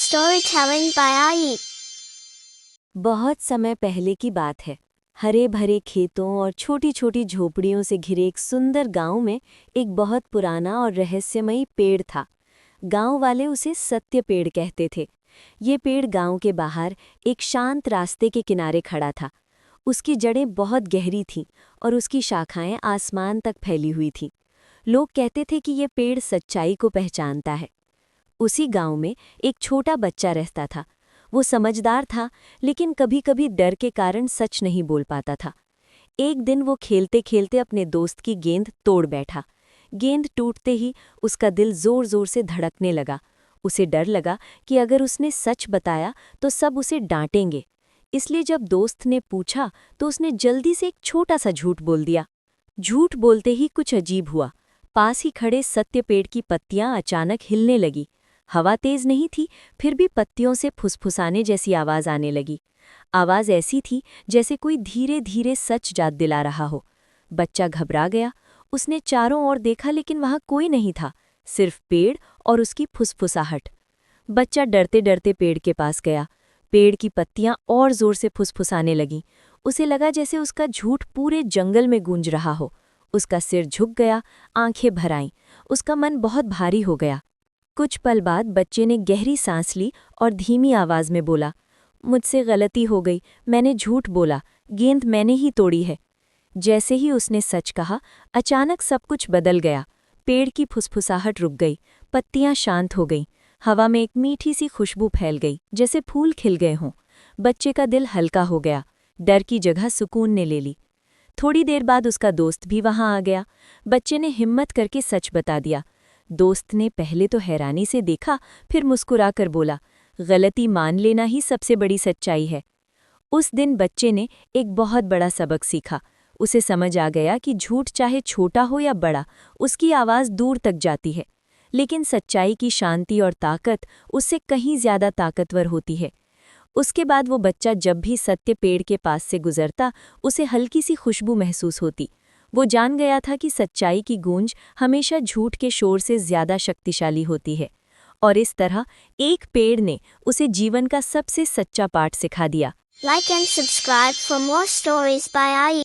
Storytelling by Ai। बहुत समय पहले की बात है। हरे भरे खेतों और छोटी छोटी झोपड़ियों से घिरे एक सुंदर गांव में एक बहुत पुराना और रहस्यमयी पेड़ था। गांव वाले उसे सत्य पेड़ कहते थे। ये पेड़ गांव के बाहर एक शांत रास्ते के किनारे खड़ा था। उसकी जड़ें बहुत गहरी थीं और उसकी शाखाएं आसमान तक फैली हुई थीं। लोग कहते थे कि ये पेड़ सच्चाई को पहचानता है। उसी गांव में एक छोटा बच्चा रहता था। वो समझदार था, लेकिन कभी-कभी डर के कारण सच नहीं बोल पाता था। एक दिन वो खेलते-खेलते अपने दोस्त की गेंद तोड़ बैठा। गेंद टूटते ही उसका दिल जोर-जोर से धड़कने लगा। उसे डर लगा कि अगर उसने सच बताया तो सब उसे डांटेंगे। इसलिए जब दोस्त ने पूछा तो उसने जल्दी से एक छोटा सा झूठ बोल दिया। झूठ बोलते ही कुछ अजीब हुआ। पास ही खड़े सत्य पेड़ की पत्तियां अचानक हिलने लगी। हवा तेज नहीं थी, फिर भी पत्तियों से फुसफुसाने जैसी आवाज आने लगी। आवाज ऐसी थी जैसे कोई धीरे धीरे सच याद दिला रहा हो। बच्चा घबरा गया। उसने चारों ओर देखा, लेकिन वहां कोई नहीं था, सिर्फ पेड़ और उसकी फुसफुसाहट। बच्चा डरते डरते पेड़ के पास गया। पेड़ की पत्तियां और जोर से फुसफुसाने लगीं। उसे लगा जैसे उसका झूठ पूरे जंगल में गूंज रहा हो। उसका सिर झुक गया, आंखें भर आईं। उसका मन बहुत भारी हो गया। कुछ पल बाद बच्चे ने गहरी सांस ली और धीमी आवाज में बोला, मुझसे गलती हो गई, मैंने झूठ बोला, गेंद मैंने ही तोड़ी है। जैसे ही उसने सच कहा, अचानक सब कुछ बदल गया। पेड़ की फुसफुसाहट रुक गई, पत्तियां शांत हो गईं, हवा में एक मीठी सी खुशबू फैल गई, जैसे फूल खिल गए हों। बच्चे का दिल हल्का हो गया, डर की जगह सुकून ने ले ली। थोड़ी देर बाद उसका दोस्त भी वहां आ गया। बच्चे ने हिम्मत करके सच बता दिया। दोस्त ने पहले तो हैरानी से देखा, फिर मुस्कुराकर बोला, गलती मान लेना ही सबसे बड़ी सच्चाई है। उस दिन बच्चे ने एक बहुत बड़ा सबक सीखा। उसे समझ आ गया कि झूठ चाहे छोटा हो या बड़ा, उसकी आवाज़ दूर तक जाती है, लेकिन सच्चाई की शांति और ताकत उससे कहीं ज्यादा ताकतवर होती है। उसके बाद वो बच्चा जब भी सत्य पेड़ के पास से गुजरता, उसे हल्की सी खुशबू महसूस होती। वो जान गया था कि सच्चाई की गूंज हमेशा झूठ के शोर से ज्यादा शक्तिशाली होती है। और इस तरह एक पेड़ ने उसे जीवन का सबसे सच्चा पाठ सिखा दिया। Like and subscribe for more stories by Ai।